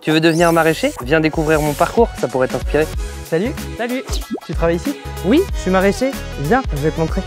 Tu veux devenir maraîcher? Viens découvrir mon parcours, ça pourrait t'inspirer. Salut. Salut. Tu travailles ici? Oui, je suis maraîcher. Viens, je vais te montrer.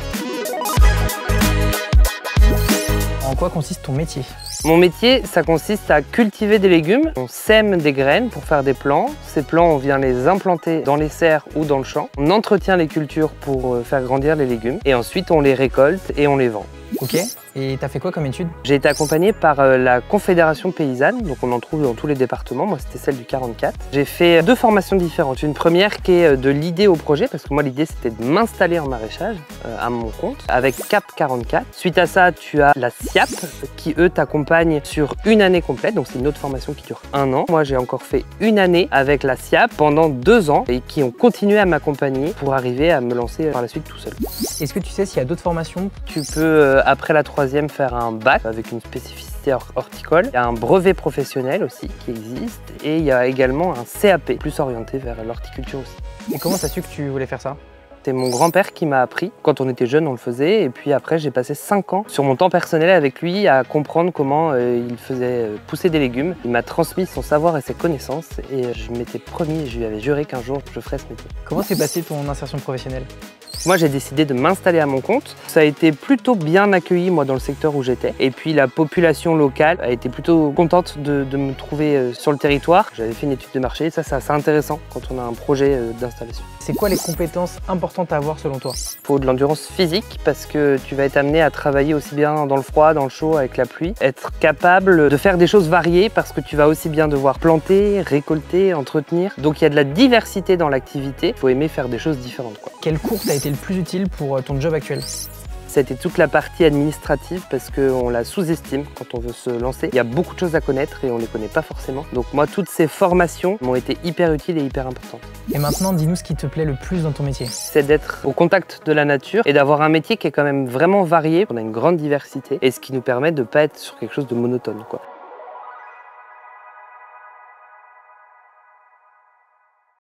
En quoi consiste ton métier? Mon métier, ça consiste à cultiver des légumes. On sème des graines pour faire des plants. Ces plants, on vient les implanter dans les serres ou dans le champ. On entretient les cultures pour faire grandir les légumes. Et ensuite, on les récolte et on les vend. Ok. Et t'as fait quoi comme études? J'ai été accompagné par la Confédération paysanne, donc on en trouve dans tous les départements. Moi, c'était celle du 44. J'ai fait 2 formations différentes. Une première qui est de l'idée au projet, parce que moi, l'idée, c'était de m'installer en maraîchage à mon compte, avec CAP 44. Suite à ça, tu as la SIAP, qui, eux, t'accompagnent sur une année complète. Donc, c'est une autre formation qui dure 1 an. Moi, j'ai encore fait une année avec la SIAP pendant 2 ans et qui ont continué à m'accompagner pour arriver à me lancer par la suite tout seul. Est-ce que tu sais s'il y a d'autres formations? Tu peux, après la 3e, faire un bac avec une spécificité horticole. Il y a un brevet professionnel aussi qui existe et il y a également un CAP plus orienté vers l'horticulture aussi. Et comment t'as su que tu voulais faire ça? C'est mon grand-père qui m'a appris. Quand on était jeune, on le faisait. Et puis après, j'ai passé 5 ans sur mon temps personnel avec lui à comprendre comment il faisait pousser des légumes. Il m'a transmis son savoir et ses connaissances. Et je m'étais promis, je lui avais juré qu'un jour, je ferais ce métier. Comment s'est passée ton insertion professionnelle? Moi, j'ai décidé de m'installer à mon compte. Ça a été plutôt bien accueilli, moi, dans le secteur où j'étais. Et puis, la population locale a été plutôt contente de me trouver sur le territoire. J'avais fait une étude de marché. Ça, c'est assez intéressant quand on a un projet d'installation. C'est quoi les compétences importantes à avoir selon toi? Il faut de l'endurance physique parce que tu vas être amené à travailler aussi bien dans le froid, dans le chaud, avec la pluie. Être capable de faire des choses variées parce que tu vas aussi bien devoir planter, récolter, entretenir. Donc, il y a de la diversité dans l'activité. Il faut aimer faire des choses différentes, quoi. Quel cours t'a été le plus utile pour ton job actuel? C'était toute la partie administrative parce qu'on la sous-estime quand on veut se lancer. Il y a beaucoup de choses à connaître et on ne les connaît pas forcément. Donc moi, toutes ces formations m'ont été hyper utiles et hyper importantes. Et maintenant, dis-nous ce qui te plaît le plus dans ton métier. C'est d'être au contact de la nature et d'avoir un métier qui est quand même vraiment varié. On a une grande diversité et ce qui nous permet de ne pas être sur quelque chose de monotone, quoi.